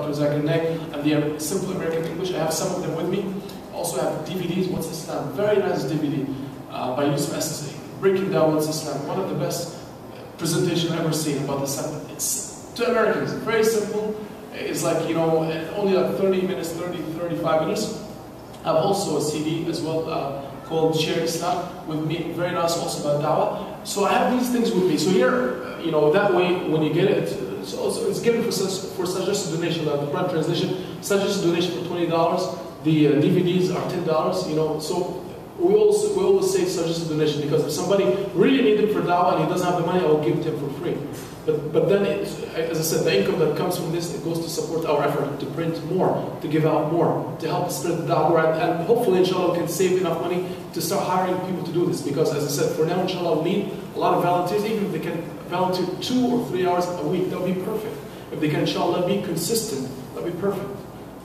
Dr. Zakir Naik, and the Simple American English. I have some of them with me. I also have DVDs, What's Islam? Very nice DVD by Yusuf SSA, breaking down what's Islam. One of the best presentation I've ever seen about Islam. It's to Americans, very simple. It's like, you know, only like 30 minutes, 35 minutes. I have also a CD as well called Share Islam with me, very nice also about Dawah. So I have these things with me. So here, you know, that way when you get it, it's given for suggested donation, like the Quran translation, suggested donation for $20. The DVDs are $10, you know. So we always say suggested donation, because if somebody really needs it for Dawah and he doesn't have the money, I will give it to him for free. But then, as I said, the income that comes from this, it goes to support our effort to print more, to give out more, to help spread the Dawah, and hopefully, inshallah, we can save enough money to start hiring people to do this. Because, as I said, for now, inshallah, we need a lot of volunteers. Even if they can volunteer 2 or 3 hours a week, that would be perfect. If they can, inshallah, be consistent, that would be perfect.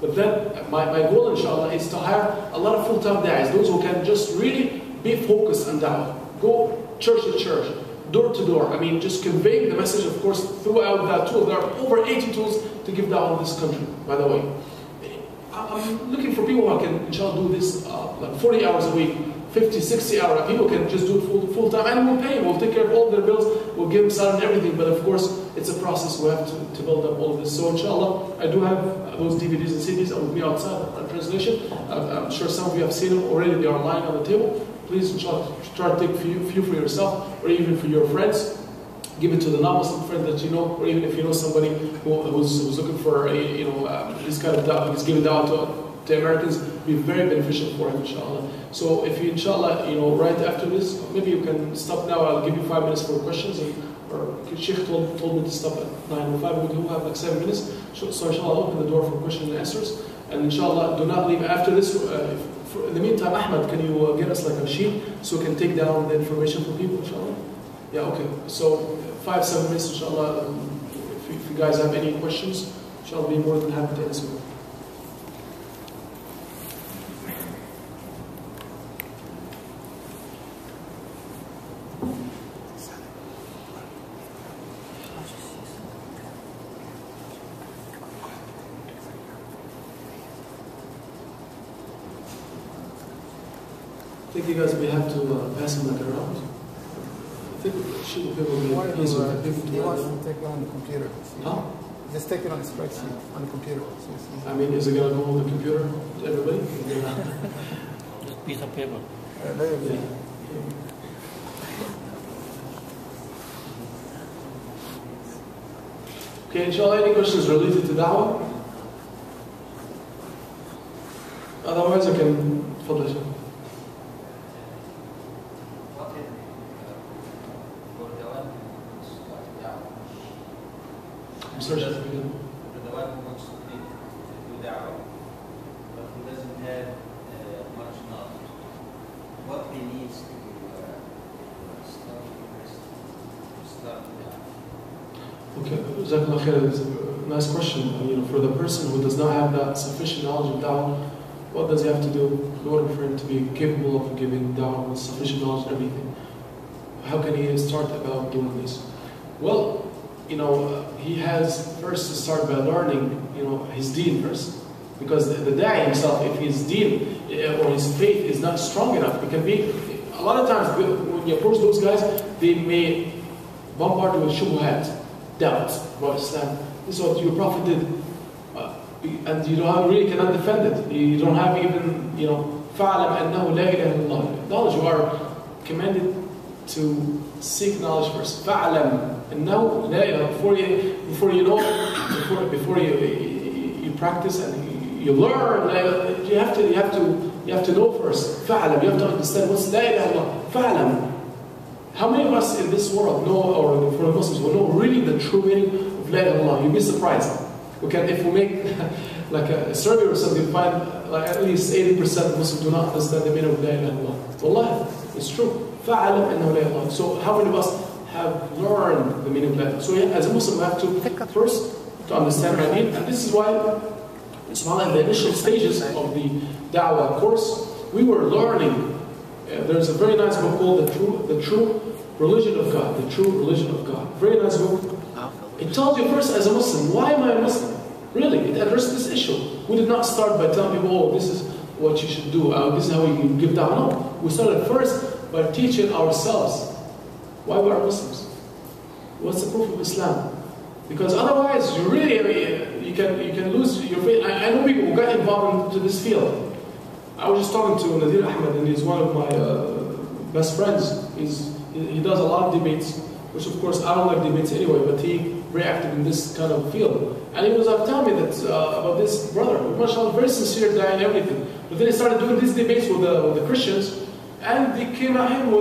But then, my goal, inshallah, is to hire a lot of full-time da'is, those who can just really be focused on Dawah. Go church to church, door to door. I mean, just conveying the message, of course, throughout that tool. There are over 80 tools to give Dawah in this country, by the way. I'm looking for people who can, inshallah, do this like 40 hours a week, 50, 60 hours. People can just do it full time, and we'll pay them. We'll take care of all their bills. We'll give them salary and everything. But of course, it's a process. We have to build up all of this. So inshallah, I do have those DVDs and CDs with me outside on translation. I'm sure some of you have seen them already. They are lying on the table. Please, inshallah, try to take a few for yourself, or even for your friends. Give it to the non-Muslim friend that you know, or even if you know somebody who's looking for this kind of da'wah, he's giving da'wah to Americans, be very beneficial for him, inshallah. So if you, inshallah, right after this, maybe you can stop now. I'll give you 5 minutes for questions. Or Sheikh told me to stop at 9:05. We do have like 7 minutes. So inshallah, I'll open the door for questions and answers. And inshallah, do not leave after this. In the meantime, Ahmed, can you get us like a sheet so we can take down the information for people, inshallah? Yeah, okay. So 5-7 minutes, inshallah. If you guys have any questions, inshallah, I'll be more than happy to answer them. I think you guys may have to pass him like around. I think people will be easier. He wants to take it on the computer. Huh? Just take it on the spreadsheet on the computer. I mean, is it going to go on the computer to everybody? Just piece of paper. There you go. Okay, inshallah, any questions related to Dawah? Otherwise, I can publish it. The one who wants to do da'wah, but who doesn't have much knowledge, what he needs to start da'wah? Okay, Jazakallah khair. It's a nice question. For the person who does not have that sufficient knowledge of da'wah, what does he have to do in order for him to be capable of giving da'wah with sufficient knowledge and everything? How can he start about doing this? Well, he has first to start by learning, his deen first. Because the da'i himself, if his deen or his faith is not strong enough, it can be, a lot of times when you approach those guys, they may bombard you with shubuhat, doubts about Islam. This is what your Prophet did. And you really cannot defend it. You don't have even, فَعْلَمْ أَنَّهُ لَا إِلَهَ إِلَّا اللَّهُ. Knowledge, you are commanded to seek knowledge first. فَعْلَمْ أَنَّهُ لَا إِلَهَ. Before you practice and you learn, you have to know first. فَعْلَمْ. You have to understand what's لَا إِلَهَ إِلَّا اللَّهُ. فَعْلَمْ. How many of us in this world know, or for the Muslims, will know really the true meaning of La ilaha illallah? You'd be surprised. If we make like a survey or something, you find like at least 80% of Muslims do not understand the meaning of La ilaha illallah. Wallahi, it's true. فَعَلَمْ أَنَّهُ لَا إِلَهَ. So how many of us have learned the meaning of La ilaha? So as a Muslim, we have to first to understand what I mean. And this is why, in the initial stages of the Da'wah course, we were learning. There's a very nice book called The True Religion of God. The True Religion of God. Very nice book. It tells you first as a Muslim, why am I a Muslim? Really, it address this issue. We did not start by telling people, oh, this is what you should do, this is how you give da'wah. No, we started first by teaching ourselves why we are Muslims. What's the proof of Islam? Because otherwise, you really, you can lose your faith. I know people who got involved into this field. I was just talking to Nadir Ahmed, and he's one of my best friends. He does a lot of debates, which of course I don't like debates anyway, but he very active in this kind of field. And he was telling me that about this brother, mashallah, very sincere guy and everything. But then he started doing these debates with the Christians, and they came at him with